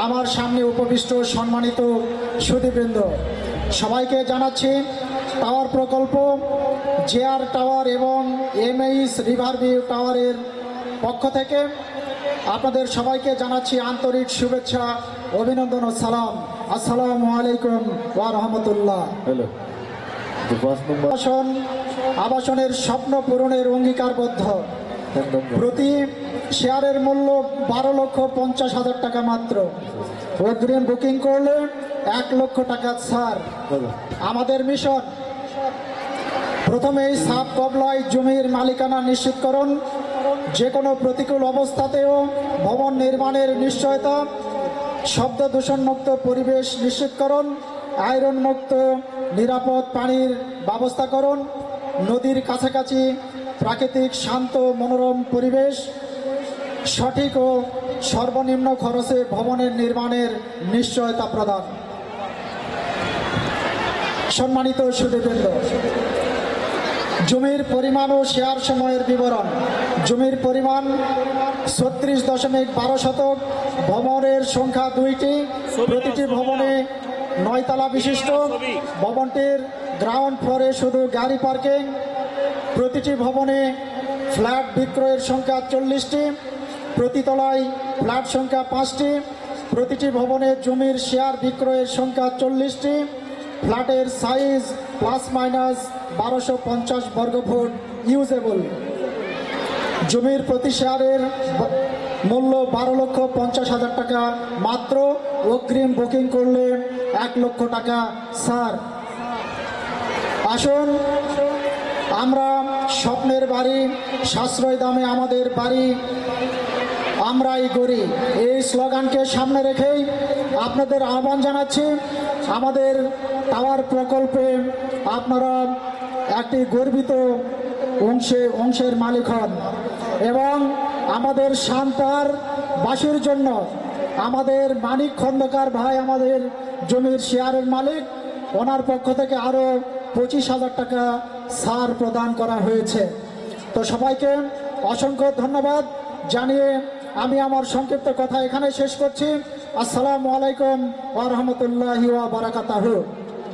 আমার সামনে উপবিষ্ট সম্মানিত সুধীবৃন্দ, সবাইকে জানাচ্ছি টাওয়ার প্রকল্প, জেআর টাওয়ার এবং এমএইচ রিভারভিউ টাওয়ারের পক্ষ থেকে আপনাদের সবাইকে জানাচ্ছি আন্তরিক শুভেচ্ছা, অভিনন্দন ও সালাম। আসসালামু আলাইকুম ওয়া রাহমাতুল্লাহ। আবাসনের স্বপ্ন পূরণের অঙ্গীকারবদ্ধ। প্রতি শেয়ারের মূল্য 12,50,000 টাকা মাত্র। অগ্রিম বুকিং করলে 1 লক্ষ টাকা ছাড়। আমাদের মিশন, প্রথমেই সাব কবলায় জমির মালিকানা নিশ্চিতকরণ, যে কোনো প্রতিকূল অবস্থাতেও ভবন নির্মাণের নিশ্চয়তা, শব্দ দূষণমুক্ত পরিবেশ নিশ্চিতকরণ, আয়রন মুক্ত নিরাপদ পানির ব্যবস্থাকরণ, নদীর কাছাকাছি প্রাকৃতিক শান্ত মনোরম পরিবেশ, সঠিক ও সর্বনিম্ন খরচে ভবনের নির্মাণের নিশ্চয়তা প্রদান। সম্মানিত সুধীবৃন্দ, জমির পরিমাণ ও শেয়ার সময়ের বিবরণ। জমির পরিমাণ 36.12 শতক, ভবনের সংখ্যা 2টি, প্রতিটি ভবনে 9 তলা বিশিষ্ট। ভবনটির গ্রাউন্ড ফ্লোরে শুধু গাড়ি পার্কিং। প্রতিটি ভবনে ফ্ল্যাট বিক্রয়ের সংখ্যা 40টি, প্রতি তলায় ফ্ল্যাট সংখ্যা 5টি। প্রতিটি ভবনে জমির শেয়ার বিক্রয়ের সংখ্যা 40টি। ফ্ল্যাটের সাইজ ±1250 বর্গফুট ইউজেবল। জমির প্রতি শেয়ারের মূল্য 12,50,000 টাকা মাত্র। অগ্রিম বুকিং করলে 1 লক্ষ টাকা ছাড়। আসুন আমরা স্বপ্নের বাড়ি, সাশ্রয় দামে আমাদের বাড়ি আমরাই গড়ি, এই স্লোগানকে সামনে রেখেই আপনাদের আহ্বান জানাচ্ছি। আমাদের টাওয়ার প্রকল্পে আপনারা একটি গর্বিত অংশের মালিক হন এবং আমাদের শান্তার বাসীর জন্য আমাদের মানিক খন্দকার ভাই আমাদের জমির শেয়ারের মালিক, ওনার পক্ষ থেকে আরও 25,000 টাকা ছাড় প্রদান করা হয়েছে। তো সবাইকে অসংখ্য ধন্যবাদ জানিয়ে আমি আমার সংক্ষিপ্ত কথা এখানে শেষ করছি। আসসালামু আলাইকুম ওয়া রাহমাতুল্লাহি ওয়া বারাকাতুহু।